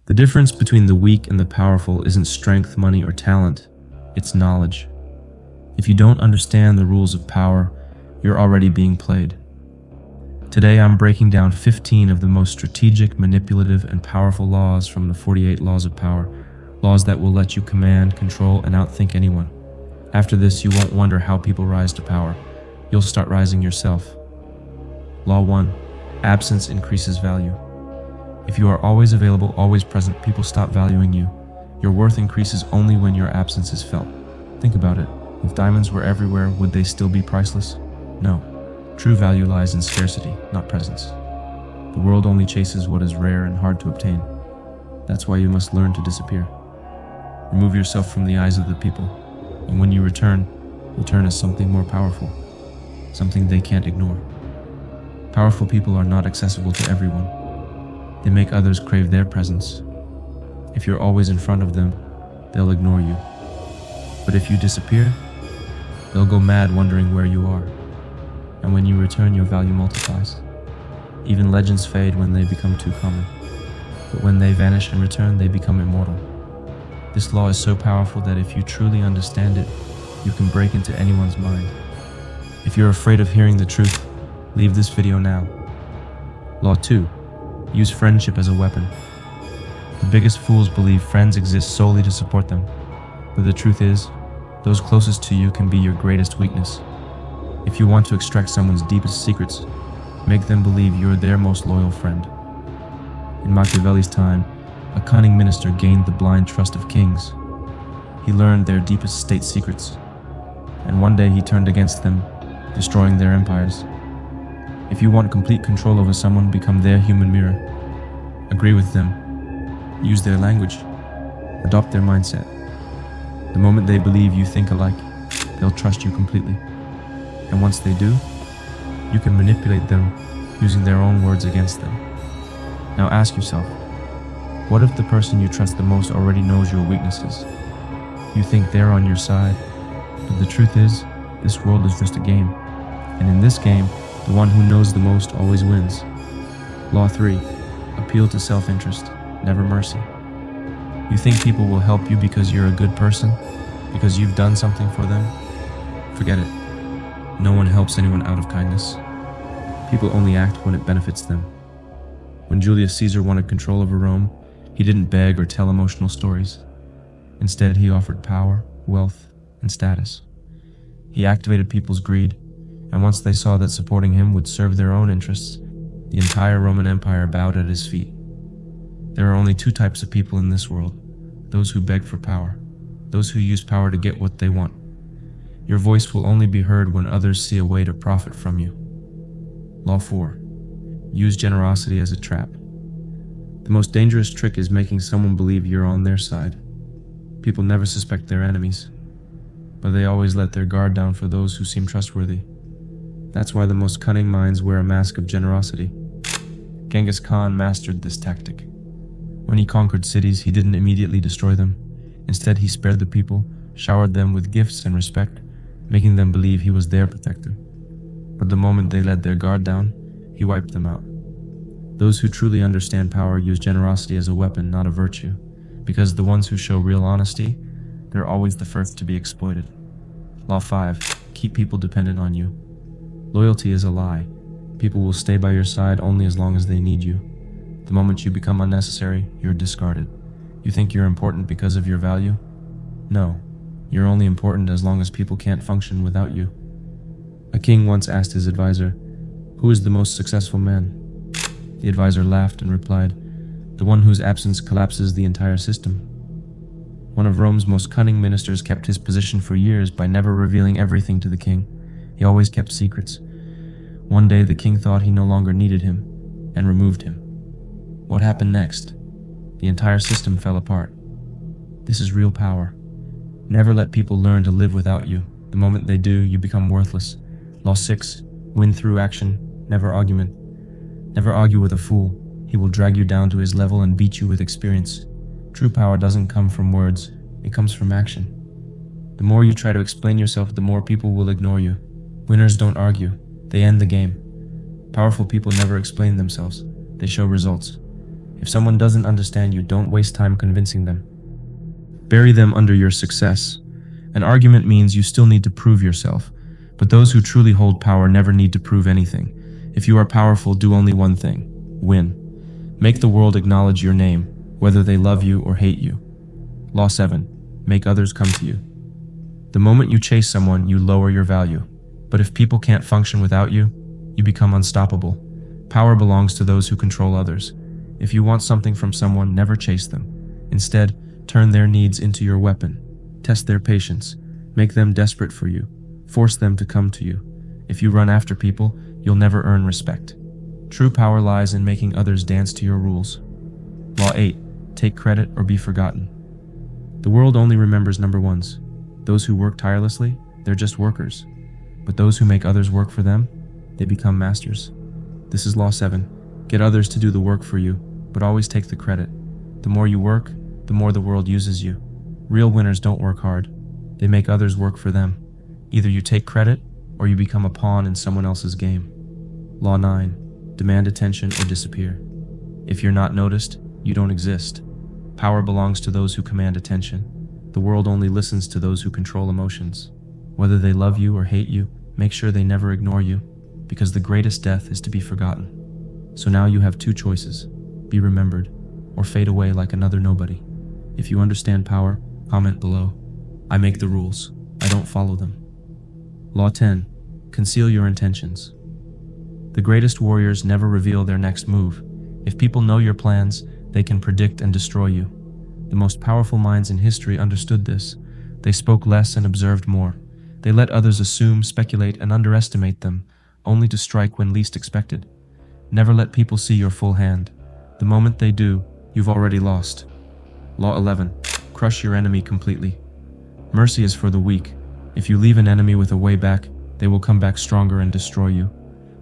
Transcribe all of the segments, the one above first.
The difference between the weak and the powerful isn't strength, money, or talent. It's knowledge. If you don't understand the rules of power, you're already being played. Today I'm breaking down 15 of the most strategic, manipulative, and powerful laws from the 48 laws of power. Laws that will let you command, control, and outthink anyone. After this, you won't wonder how people rise to power. You'll start rising yourself. Law 1. Absence increases value. If you are always available, always present, people stop valuing you. Your worth increases only when your absence is felt. Think about it. If diamonds were everywhere, would they still be priceless? No. True value lies in scarcity, not presence. The world only chases what is rare and hard to obtain. That's why you must learn to disappear. Remove yourself from the eyes of the people, and when you return as something more powerful, something they can't ignore. Powerful people are not accessible to everyone. They make others crave their presence. If you're always in front of them, they'll ignore you. But if you disappear, they'll go mad wondering where you are. And when you return, your value multiplies. Even legends fade when they become too common. But when they vanish and return, they become immortal. This law is so powerful that if you truly understand it, you can break into anyone's mind. If you're afraid of hearing the truth, leave this video now. Law 2. Use friendship as a weapon. The biggest fools believe friends exist solely to support them. But the truth is, those closest to you can be your greatest weakness. If you want to extract someone's deepest secrets, make them believe you're their most loyal friend. In Machiavelli's time, a cunning minister gained the blind trust of kings. He learned their deepest state secrets, and one day he turned against them, destroying their empires. If you want complete control over someone, become their human mirror. Agree with them. Use their language. Adopt their mindset. The moment they believe you think alike, they'll trust you completely. And once they do, you can manipulate them using their own words against them. Now ask yourself, what if the person you trust the most already knows your weaknesses? You think they're on your side, but the truth is, this world is just a game. And in this game, the one who knows the most always wins. Law 3. Appeal to self-interest, never mercy. You think people will help you because you're a good person? Because you've done something for them? Forget it. No one helps anyone out of kindness. People only act when it benefits them. When Julius Caesar wanted control over Rome, he didn't beg or tell emotional stories. Instead, he offered power, wealth, and status. He activated people's greed, and once they saw that supporting him would serve their own interests, the entire Roman Empire bowed at his feet. There are only two types of people in this world: those who beg for power, those who use power to get what they want. Your voice will only be heard when others see a way to profit from you. Law 4. Use generosity as a trap. The most dangerous trick is making someone believe you're on their side. People never suspect their enemies, but they always let their guard down for those who seem trustworthy. That's why the most cunning minds wear a mask of generosity. Genghis Khan mastered this tactic. When he conquered cities, he didn't immediately destroy them. Instead, he spared the people, showered them with gifts and respect, making them believe he was their protector. But the moment they let their guard down, he wiped them out. Those who truly understand power use generosity as a weapon, not a virtue, because the ones who show real honesty, they're always the first to be exploited. Law 5. Keep people dependent on you. Loyalty is a lie. People will stay by your side only as long as they need you. The moment you become unnecessary, you're discarded. You think you're important because of your value? No. You're only important as long as people can't function without you. A king once asked his advisor, "Who is the most successful man?" The advisor laughed and replied, "The one whose absence collapses the entire system." One of Rome's most cunning ministers kept his position for years by never revealing everything to the king. He always kept secrets. One day the king thought he no longer needed him and removed him. What happened next? The entire system fell apart. This is real power. Never let people learn to live without you. The moment they do, you become worthless. Law 6. Win through action, never argument. Never argue with a fool. He will drag you down to his level and beat you with experience. True power doesn't come from words, it comes from action. The more you try to explain yourself, the more people will ignore you. Winners don't argue, they end the game. Powerful people never explain themselves, they show results. If someone doesn't understand you, don't waste time convincing them. Bury them under your success. An argument means you still need to prove yourself, but those who truly hold power never need to prove anything. If you are powerful, do only one thing: win. Make the world acknowledge your name, whether they love you or hate you. Law 7. Make others come to you. The moment you chase someone, you lower your value. But if people can't function without you, you become unstoppable. Power belongs to those who control others. If you want something from someone, never chase them. Instead, turn their needs into your weapon. Test their patience. Make them desperate for you. Force them to come to you. If you run after people, you'll never earn respect. True power lies in making others dance to your rules. Law 8. Take credit or be forgotten. The world only remembers number ones. Those who work tirelessly, they're just workers. But those who make others work for them, they become masters. This is Law 7. Get others to do the work for you, but always take the credit. The more you work, the more the world uses you. Real winners don't work hard. They make others work for them. Either you take credit, or you become a pawn in someone else's game. Law 9. Demand attention or disappear. If you're not noticed, you don't exist. Power belongs to those who command attention. The world only listens to those who control emotions. Whether they love you or hate you, make sure they never ignore you, because the greatest death is to be forgotten. So now you have two choices: be remembered, or fade away like another nobody. If you understand power, comment below. I make the rules. I don't follow them. Law 10. Conceal your intentions. The greatest warriors never reveal their next move. If people know your plans, they can predict and destroy you. The most powerful minds in history understood this. They spoke less and observed more. They let others assume, speculate, and underestimate them, only to strike when least expected. Never let people see your full hand. The moment they do, you've already lost. Law 11. Crush your enemy completely. Mercy is for the weak. If you leave an enemy with a way back, they will come back stronger and destroy you.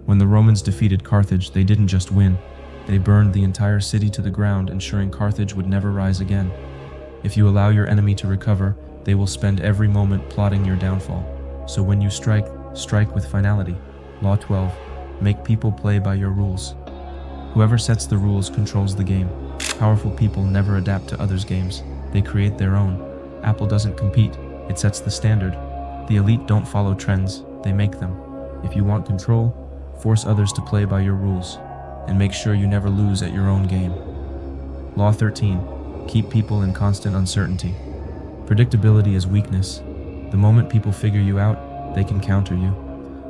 When the Romans defeated Carthage, they didn't just win. They burned the entire city to the ground, ensuring Carthage would never rise again. If you allow your enemy to recover, they will spend every moment plotting your downfall. So when you strike, strike with finality. Law 12. Make people play by your rules. Whoever sets the rules controls the game. Powerful people never adapt to others' games. They create their own. Apple doesn't compete, it sets the standard. The elite don't follow trends, they make them. If you want control, force others to play by your rules, and make sure you never lose at your own game. Law 13. Keep people in constant uncertainty. Predictability is weakness. The moment people figure you out, they can counter you.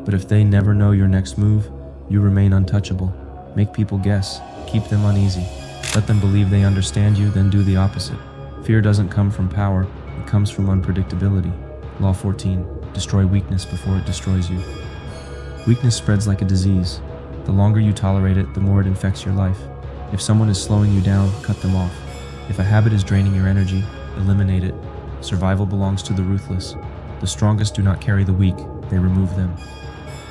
But if they never know your next move, you remain untouchable. Make people guess. Keep them uneasy. Let them believe they understand you, then do the opposite. Fear doesn't come from power, it comes from unpredictability. Law 14. Destroy weakness before it destroys you. Weakness spreads like a disease. The longer you tolerate it, the more it infects your life. If someone is slowing you down, cut them off. If a habit is draining your energy, eliminate it. Survival belongs to the ruthless. The strongest do not carry the weak, they remove them.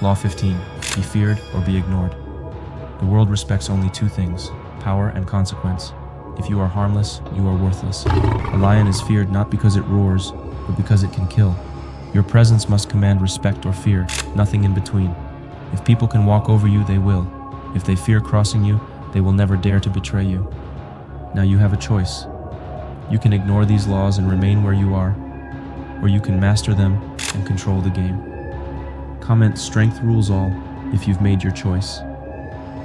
Law 15. Be feared or be ignored. The world respects only two things: power and consequence. If you are harmless, you are worthless. A lion is feared not because it roars, but because it can kill. Your presence must command respect or fear, nothing in between. If people can walk over you, they will. If they fear crossing you, they will never dare to betray you. Now you have a choice. You can ignore these laws and remain where you are, or you can master them and control the game. Comment "Strength rules all" if you've made your choice.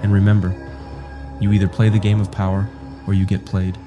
And remember, you either play the game of power or you get played.